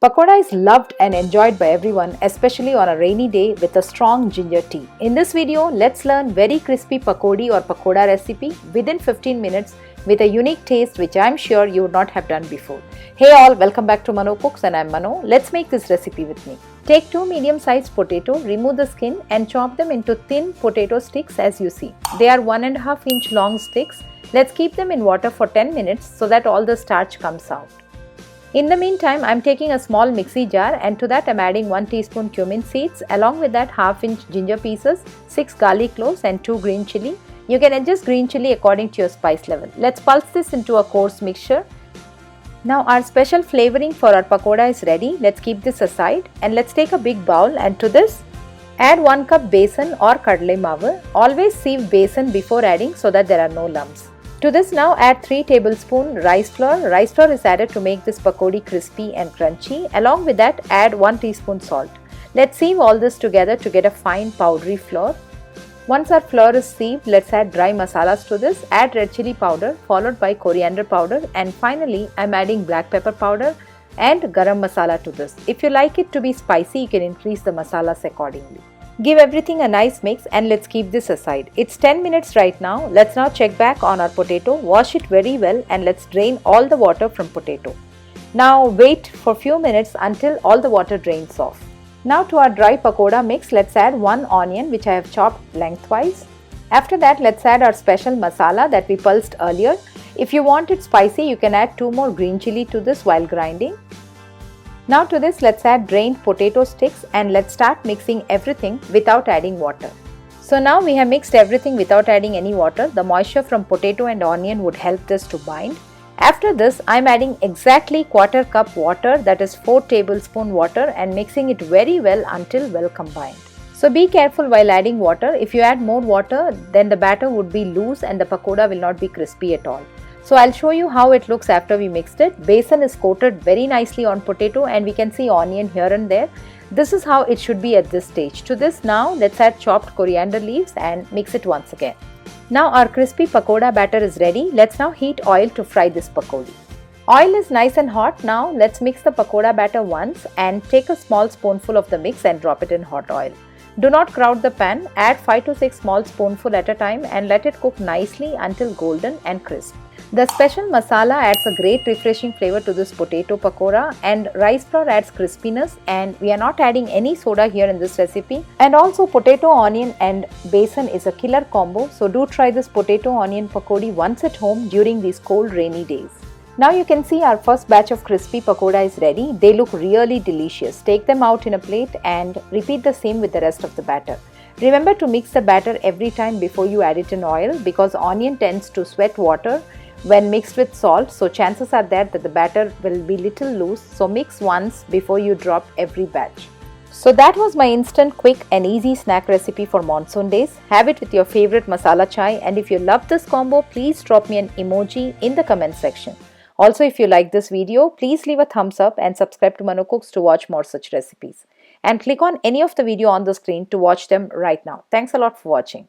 Pakoda is loved and enjoyed by everyone, especially on a rainy day with a strong ginger tea. In this video, let's learn very crispy pakodi or pakoda recipe within 15 minutes with a unique taste which I'm sure you would not have done before. Hey all, welcome back to Manocooks and I'm Mano. Let's make this recipe with me. Take two medium-sized potatoes, remove the skin and chop them into thin potato sticks as you see. They are 1.5 inch long sticks. Let's keep them in water for 10 minutes so that all the starch comes out. In the meantime, I am taking a small mixie jar and to that I am adding 1 teaspoon cumin seeds, along with that 1/2 inch ginger pieces, 6 garlic cloves and 2 green chilli. You can adjust green chilli according to your spice level. Let's pulse this into a coarse mixture. Now our special flavoring for our pakoda is ready. Let's keep this aside and let's take a big bowl and to this add 1 cup besan or kadle maavu. Always sieve besan before adding so that there are no lumps. To this now add 3 tablespoons rice flour. Rice flour is added to make this pakodi crispy and crunchy. Along with that add 1 teaspoon salt. Let's sieve all this together to get a fine powdery flour. Once our flour is sieved, let's add dry masalas to this. Add red chili powder followed by coriander powder and finally I'm adding black pepper powder and garam masala to this. If you like it to be spicy, you can increase the masalas accordingly. Give everything a nice mix and let's keep this aside. It's 10 minutes right now. Let's now check back on our potato. Wash it very well and let's drain all the water from potato. Now wait for few minutes until all the water drains off. Now to our dry pakoda mix, let's add 1 onion which I have chopped lengthwise. After that, let's add our special masala that we pulsed earlier. If you want it spicy, you can add 2 more green chilli to this while grinding. Now to this let's add drained potato sticks and let's start mixing everything without adding water. So now we have mixed everything without adding any water. The moisture from potato and onion would help this to bind. After this I am adding exactly 1/4 cup water, that is 4 tablespoon water, and mixing it very well until well combined. So be careful while adding water. If you add more water then the batter would be loose and the pakoda will not be crispy at all. So I'll show you how it looks after we mixed it. Besan is coated very nicely on potato and we can see onion here and there. This is how it should be at this stage. To this now let's add chopped coriander leaves and mix it once again. Now our crispy pakoda batter is ready. Let's now heat oil to fry this pakodi. Oil is nice and hot. Now let's mix the pakoda batter once and take a small spoonful of the mix and drop it in hot oil. Do not crowd the pan. Add 5 to 6 small spoonfuls at a time and let it cook nicely until golden and crisp. The special masala adds a great refreshing flavor to this potato pakora and rice flour adds crispiness, and we are not adding any soda here in this recipe. And also potato, onion and besan is a killer combo, so do try this potato onion pakodi once at home during these cold rainy days. Now you can see our first batch of crispy pakoda is ready. They look really delicious. Take them out in a plate and repeat the same with the rest of the batter. Remember to mix the batter every time before you add it in oil because onion tends to sweat water when mixed with salt, so chances are there that the batter will be little loose, so mix once before you drop every batch. So that was my instant, quick and easy snack recipe for monsoon days. Have it with your favorite masala chai, and if you love this combo, please drop me an emoji in the comment section. Also, if you like this video, please leave a thumbs up and subscribe to Manocooks to watch more such recipes. And click on any of the video on the screen to watch them right now. Thanks a lot for watching.